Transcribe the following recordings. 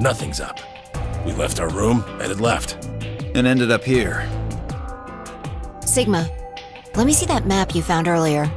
Nothing's up. We left our room, headed left. And ended up here. Sigma, let me see that map you found earlier.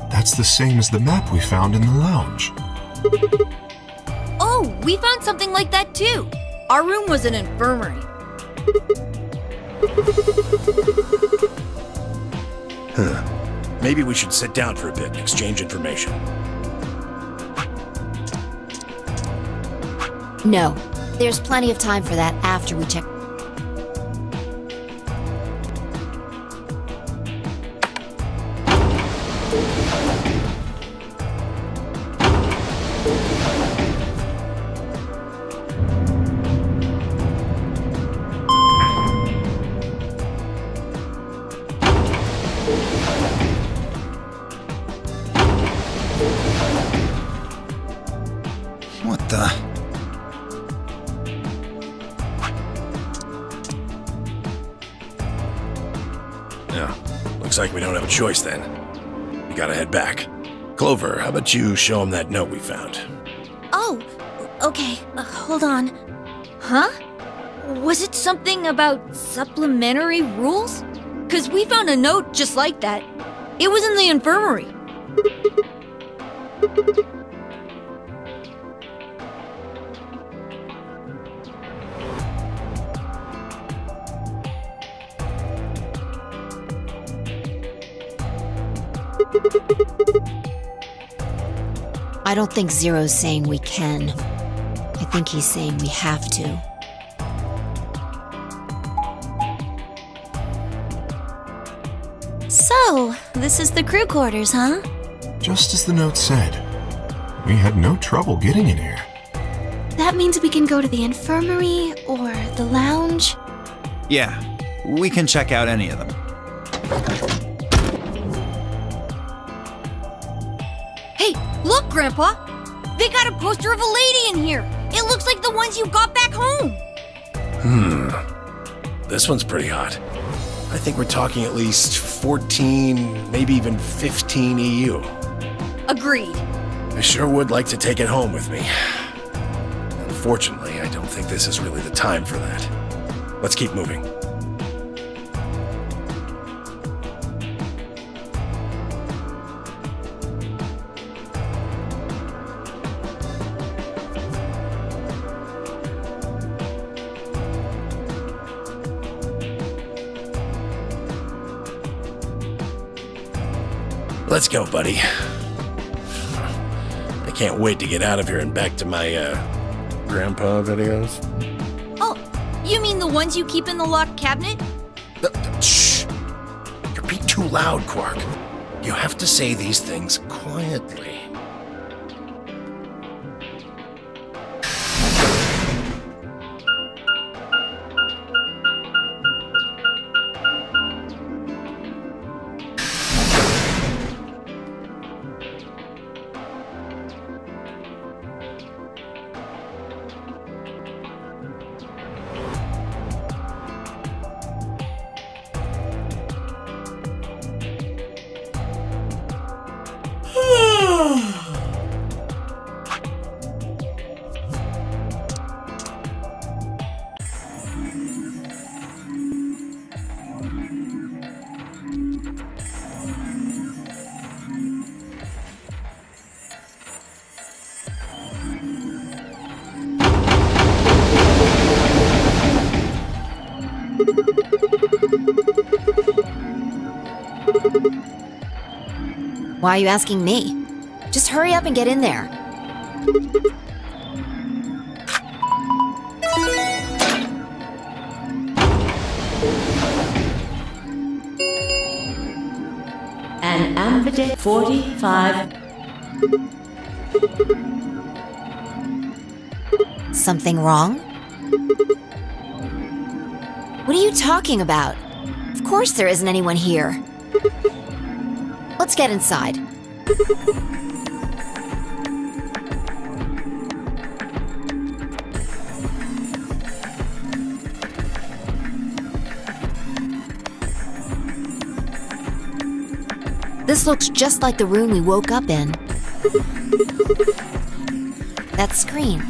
That's the same as the map we found in the lounge. Oh, we found something like that too. Our room was an infirmary. Maybe we should sit down for a bit and exchange information. No, there's plenty of time for that after we check. What the? Yeah, looks like we don't have a choice then. We gotta head back. Clover, how about you show him that note we found? Oh, okay. Hold on. Huh? Was it something about supplementary rules? 'Cause we found a note just like that. It was in the infirmary. I don't think Zero's saying we can. I think he's saying we have to. So, this is the crew quarters, huh? Just as the note said. We had no trouble getting in here. That means we can go to the infirmary or the lounge. Yeah, we can check out any of them. Hey, look, Grandpa! They got a poster of a lady in here! It looks like the ones you got back home! This one's pretty hot. I think we're talking at least 14, maybe even 15 EU. Agreed. I sure would like to take it home with me. Unfortunately, I don't think this is really the time for that. Let's keep moving. Let's go, buddy. I can't wait to get out of here and back to my, grandpa videos. Oh, you mean the ones you keep in the locked cabinet? Shh! You're being too loud, Quark. You have to say these things quietly. Why are you asking me? Just hurry up and get in there. An Ambidet 45. Something wrong? What are you talking about? Of course there isn't anyone here. Let's get inside. This looks just like the room we woke up in. That screen.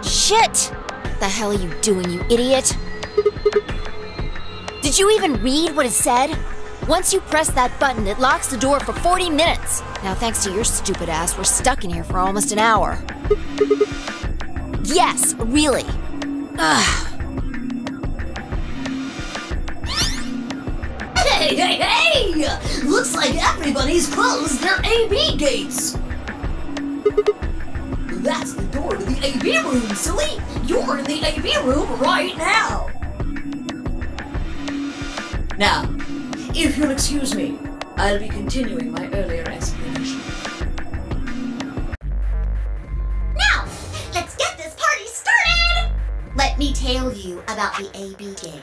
Shit! The hell are you doing, you idiot? Did you even read what it said? Once you press that button, it locks the door for 40 minutes. Now, thanks to your stupid ass, we're stuck in here for almost an hour. Yes, really. Ugh. Hey! Looks like everybody's closed their AB gates! That's the door to the AB room, silly! You're in the AB room right now! Now, if you'll excuse me, I'll be continuing my earlier explanation. Now, let's get this party started! Let me tell you about the AB game.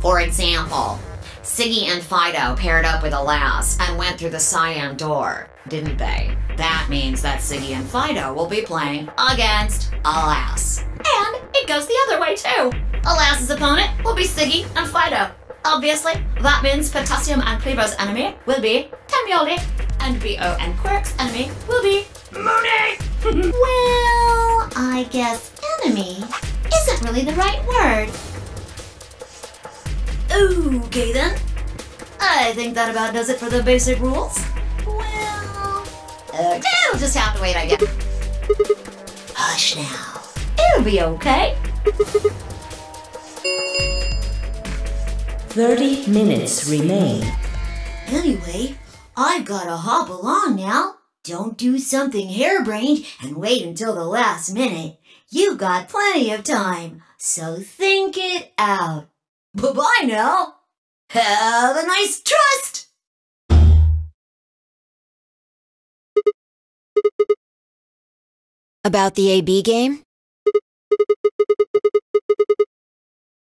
For example, Siggy and Fido paired up with Alas and went through the cyan door, didn't they? That means that Siggy and Fido will be playing against Alas. And it goes the other way too. Alas's opponent will be Siggy and Fido. Obviously, that means Potassium and Cleaver's enemy will be Tamioli, and B.O. and Quirk's enemy will be Mooney! Well, I guess enemy isn't really the right word. Okay then. I think that about does it for the basic rules. Well, you'll just have to wait, I guess. Hush now. It'll be okay. 30 minutes remain. Anyway, I've gotta hop along now. Don't do something harebrained and wait until the last minute. You've got plenty of time, so think it out. Bye-bye now. Have a nice trust. About the AB game?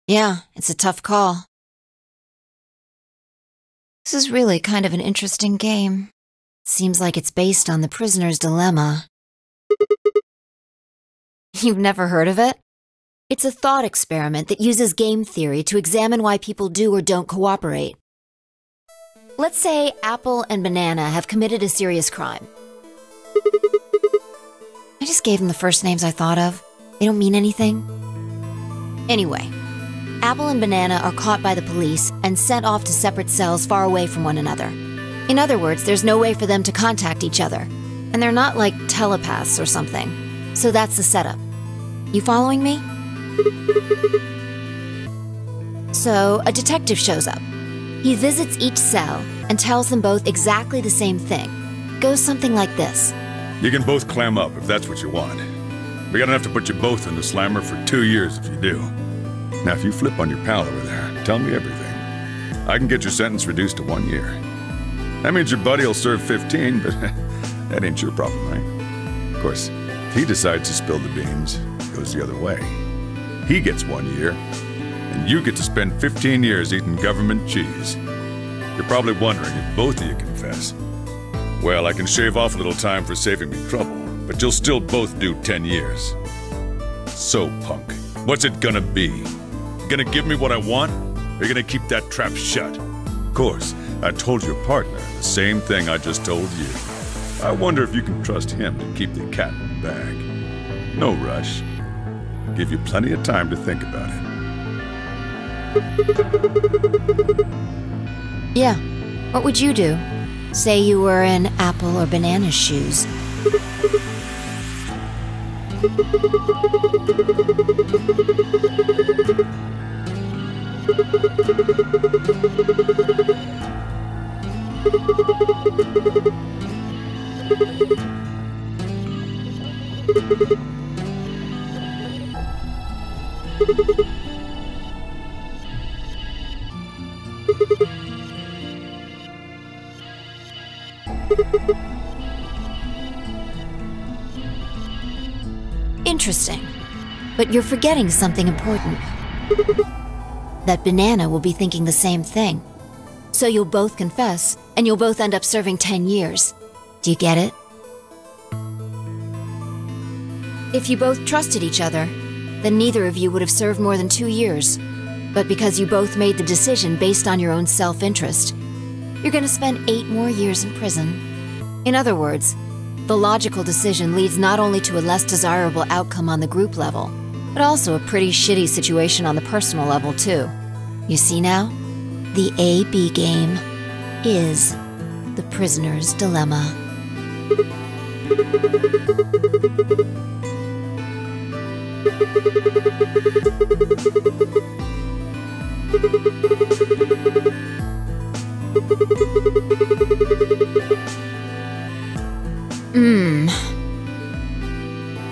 Yeah, it's a tough call. This is really kind of an interesting game. Seems like it's based on the prisoner's dilemma. You've never heard of it? It's a thought experiment that uses game theory to examine why people do or don't cooperate. Let's say Apple and Banana have committed a serious crime. I just gave them the first names I thought of. They don't mean anything. Anyway, Apple and Banana are caught by the police and sent off to separate cells far away from one another. In other words, there's no way for them to contact each other. And they're not like telepaths or something. So that's the setup. You following me? So, a detective shows up. He visits each cell and tells them both exactly the same thing. Goes something like this. You can both clam up if that's what you want. We're gonna have to put you both in the slammer for 2 years if you do. Now, if you flip on your pal over there, tell me everything. I can get your sentence reduced to 1 year. That means your buddy will serve 15, but that ain't your problem, right? Of course, if he decides to spill the beans, it goes the other way. He gets 1 year, and you get to spend 15 years eating government cheese. You're probably wondering if both of you confess. Well, I can shave off a little time for saving me trouble, but you'll still both do 10 years. So, punk, what's it gonna be? Gonna give me what I want, or you gonna keep that trap shut? Of course, I told your partner the same thing I just told you. I wonder if you can trust him to keep the cat in the bag. No rush. Give you plenty of time to think about it. Yeah, what would you do? Say you were in Apple or Banana's shoes. Interesting. But you're forgetting something important. That Banana will be thinking the same thing. So you'll both confess, and you'll both end up serving 10 years. Do you get it? If you both trusted each other, then neither of you would have served more than 2 years. But because you both made the decision based on your own self-interest, you're gonna spend 8 more years in prison. In other words, the logical decision leads not only to a less desirable outcome on the group level, but also a pretty shitty situation on the personal level too. You see now? The A-B game is the prisoner's dilemma.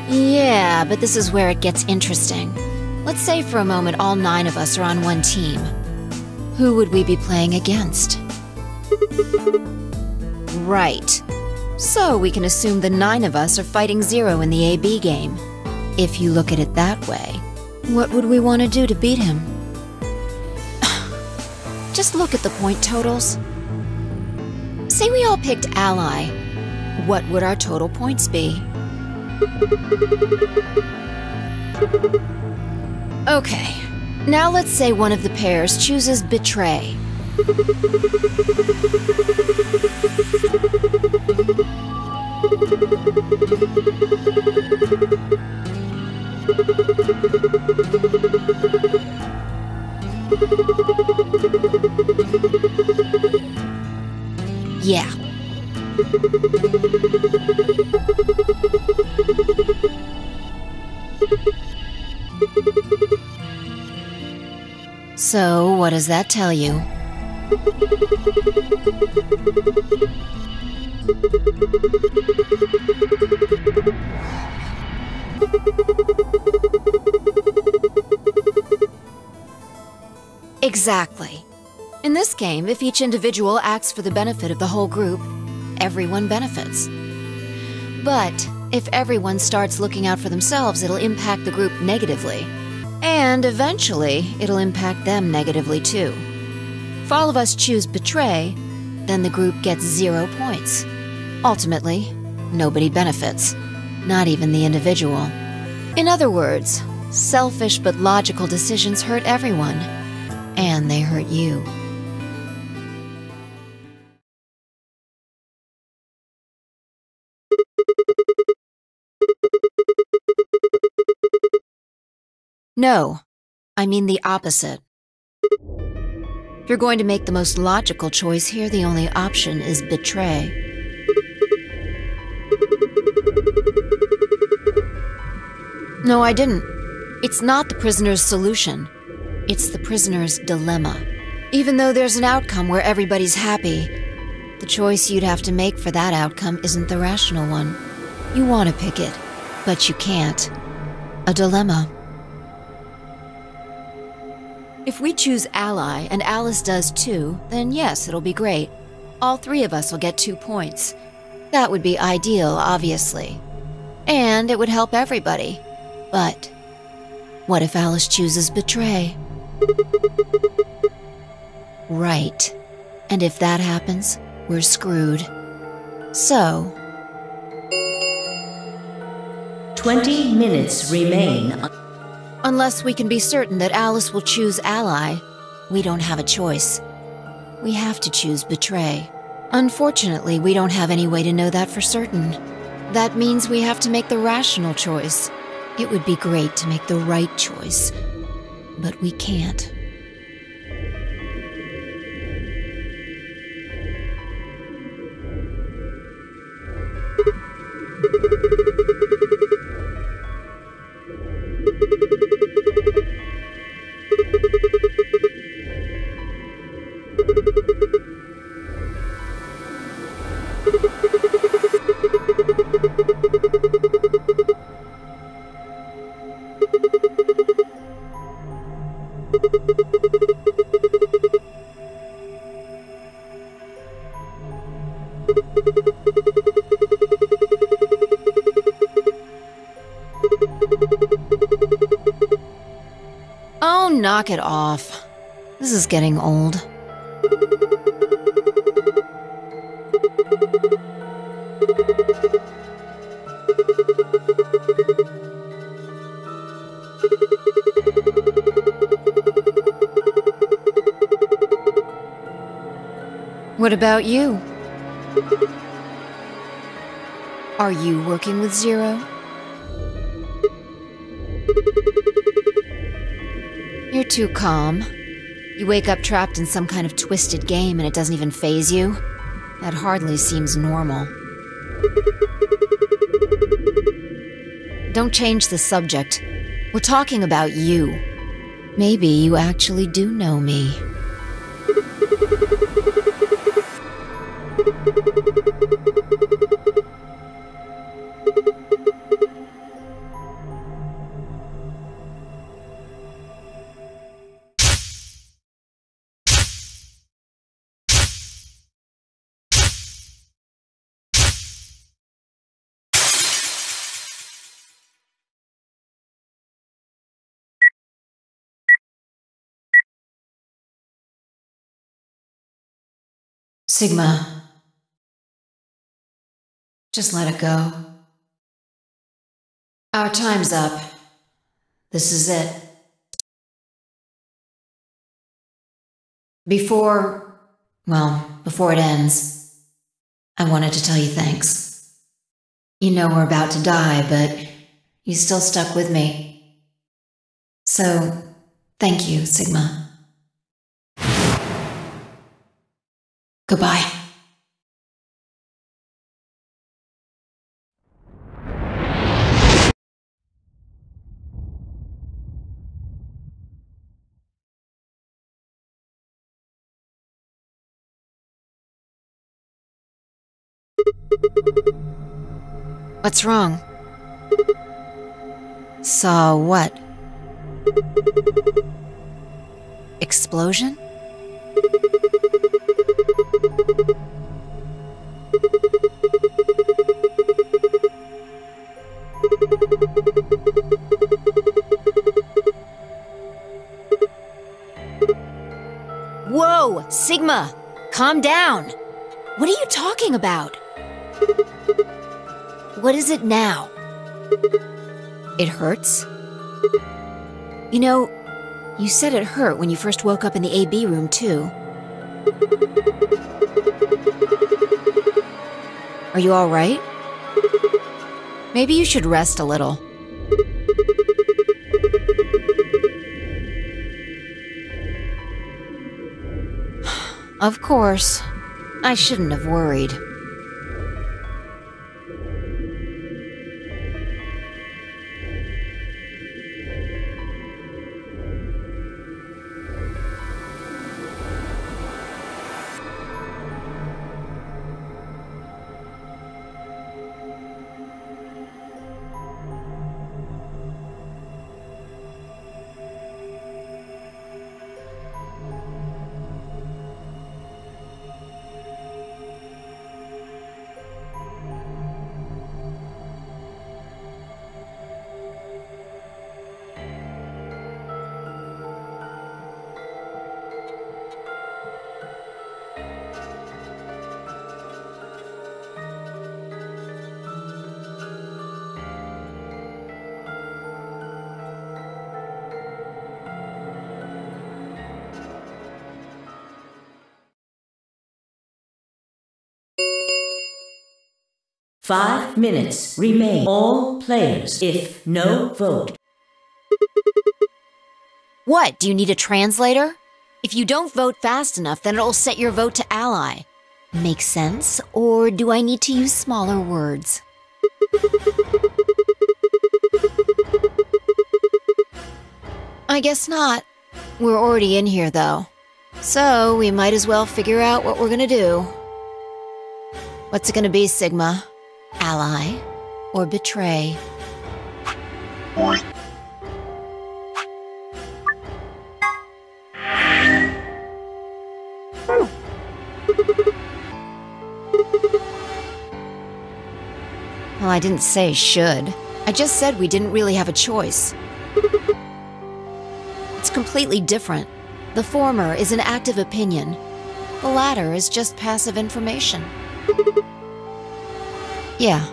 Yeah, but this is where it gets interesting. Let's say for a moment all 9 of us are on one team. Who would we be playing against? Right. So we can assume the 9 of us are fighting 0 in the AB game. If you look at it that way, what would we want to do to beat him? Just look at the point totals. Say we all picked Ally. What would our total points be? Okay, now let's say one of the pairs chooses Betray. Yeah. So, what does that tell you? Exactly. In this game, if each individual acts for the benefit of the whole group, everyone benefits. But if everyone starts looking out for themselves, it'll impact the group negatively. And eventually, it'll impact them negatively too. If all of us choose Betray, then the group gets 0 points. Ultimately, nobody benefits, not even the individual. In other words, selfish but logical decisions hurt everyone, and they hurt you. No, I mean the opposite. If you're going to make the most logical choice here, the only option is Betray. No, I didn't. It's not the prisoner's solution. It's the prisoner's dilemma. Even though there's an outcome where everybody's happy, the choice you'd have to make for that outcome isn't the rational one. You want to pick it, but you can't. A dilemma. If we choose Ally and Alice does too, then yes, it'll be great. All 3 of us will get 2 points. That would be ideal, obviously. And it would help everybody. But what if Alice chooses Betray? Right. And if that happens, we're screwed. So 20 minutes remain. Unless we can be certain that Alice will choose Ally, we don't have a choice. We have to choose Betray. Unfortunately, we don't have any way to know that for certain. That means we have to make the rational choice. It would be great to make the right choice, but we can't. knock it off? This is getting old. What about you? Are you working with Zero? You're too calm. You wake up trapped in some kind of twisted game and it doesn't even faze you? That hardly seems normal. Don't change the subject. We're talking about you. Maybe you actually do know me. Sigma. Just let it go. Our time's up. This is it. Before it ends, I wanted to tell you thanks. You know we're about to die, but you still stuck with me. So, thank you, Sigma. Goodbye. What's wrong? Saw what? Explosion? Whoa, Sigma! Calm down! What are you talking about? What is it now? It hurts? You know, you said it hurt when you first woke up in the AB room, too. Are you all right? Maybe you should rest a little. Of course. I shouldn't have worried. Five minutes remain. All players, if no vote. What, do you need a translator? If you don't vote fast enough, then it'll set your vote to ally. Makes sense? Or do I need to use smaller words? I guess not. We're already in here, though. So, we might as well figure out what we're gonna do. What's it gonna be, Sigma? Ally or betray? Well, I didn't say should. I just said we didn't really have a choice. It's completely different. The former is an active opinion. The latter is just passive information. Yeah.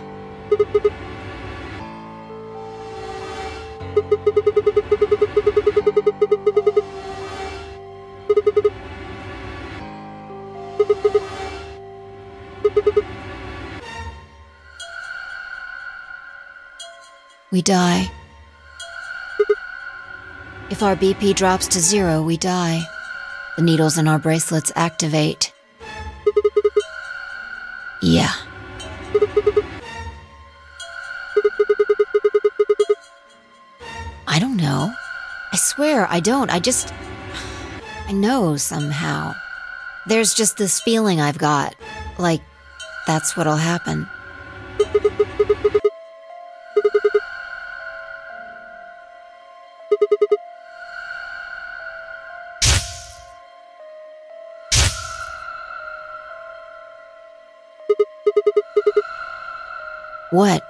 We die. If our BP drops to 0, we die. The needles in our bracelets activate. Yeah. I don't know. I swear I don't. I know somehow. There's just this feeling I've got. Like, that's what'll happen. What?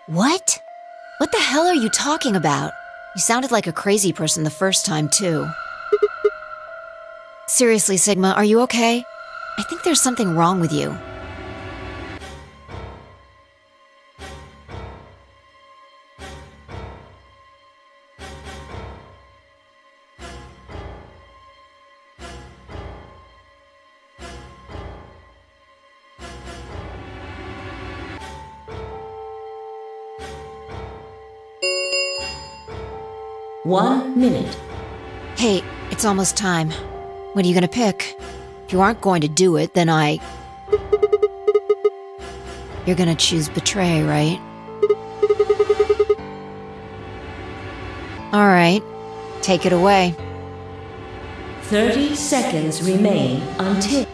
What? What the hell are you talking about? You sounded like a crazy person the first time, too. Seriously, Sigma, are you okay? I think there's something wrong with you. One minute. Hey, it's almost time. What are you gonna pick? If you aren't going to do it, then You're gonna choose betray, right? Alright, take it away. 30 seconds remain until...